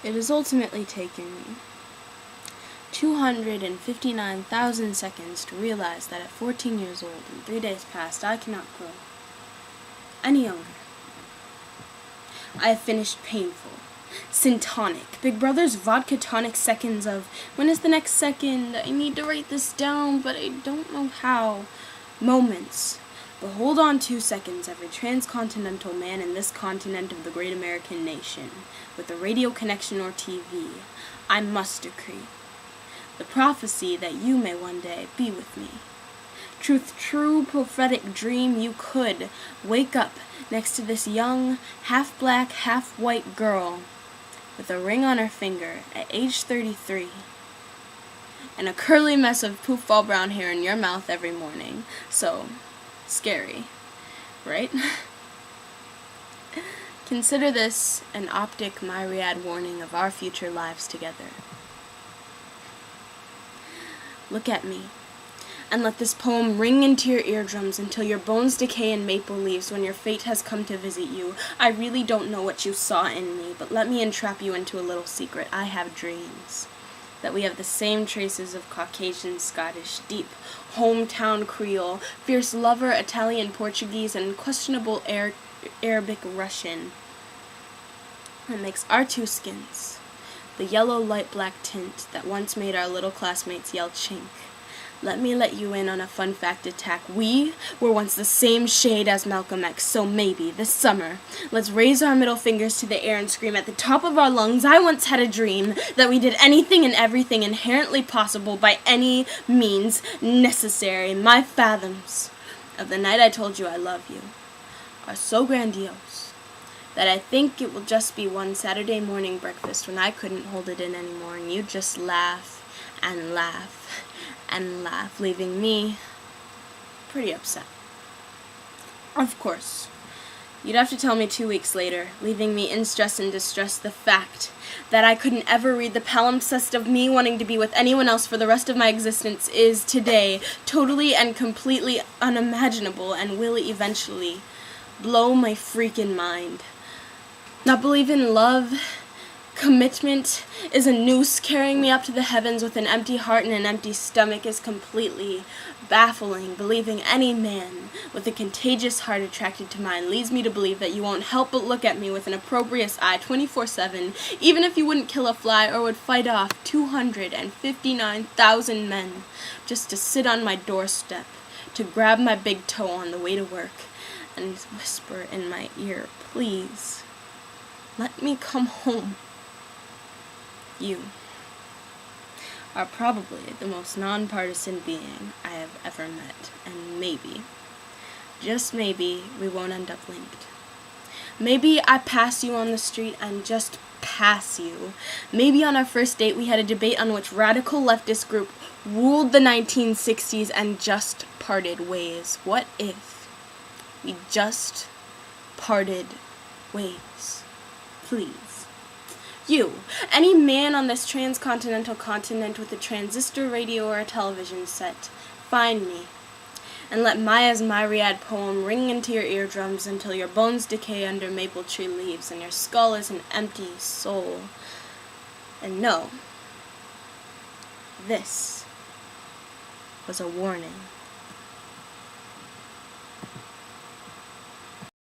It has ultimately taken me 259,000 seconds to realize that at 14 years old and 3 days past, I cannot grow any younger. I have finished painful, syntonic, Big Brother's vodka tonic seconds of, when is the next second? I need to write this down, but I don't know how. Moments. But hold on 2 seconds, every transcontinental man in this continent of the great American nation, with a radio connection or TV, I must decree the prophecy that you may one day be with me. True prophetic dream, you could wake up next to this young, half-black, half-white girl with a ring on her finger at age 33 and a curly mess of poofball brown hair in your mouth every morning. So, scary, right? Consider this an optic myriad warning of our future lives together. Look at me, and let this poem ring into your eardrums until your bones decay in maple leaves when your fate has come to visit you. I really don't know what you saw in me, but let me entrap you into a little secret. I have dreams that we have the same traces of Caucasian, Scottish, deep, hometown Creole, fierce lover, Italian, Portuguese, and questionable Arabic Russian. That makes our two skins the yellow light black tint that once made our little classmates yell chink. Let me let you in on a fun fact attack. We were once the same shade as Malcolm X, so maybe, this summer, let's raise our middle fingers to the air and scream at the top of our lungs, I once had a dream that we did anything and everything inherently possible by any means necessary. My fathoms of the night I told you I love you are so grandiose that I think it will just be one Saturday morning breakfast when I couldn't hold it in anymore and you'd just laugh and laugh and laugh, leaving me pretty upset. Of course, you'd have to tell me 2 weeks later, leaving me in stress and distress, the fact that I couldn't ever read the palimpsest of me wanting to be with anyone else for the rest of my existence is today totally and completely unimaginable and will eventually blow my freaking mind. Not believe in love, commitment is a noose carrying me up to the heavens with an empty heart and an empty stomach is completely baffling. Believing any man with a contagious heart attracted to mine leads me to believe that you won't help but look at me with an opprobrious eye 24/7, even if you wouldn't kill a fly or would fight off 259,000 men just to sit on my doorstep, to grab my big toe on the way to work and whisper in my ear, please, let me come home. You are probably the most nonpartisan being I have ever met, and maybe, just maybe, we won't end up linked. Maybe I pass you on the street and just pass you. Maybe on our first date we had a debate on which radical leftist group ruled the 1960s and just parted ways. What if we just parted ways? Please. You, any man on this transcontinental continent with a transistor radio or a television set, find me, and let Maya's myriad poem ring into your eardrums until your bones decay under maple tree leaves and your skull is an empty soul. And know, this was a warning.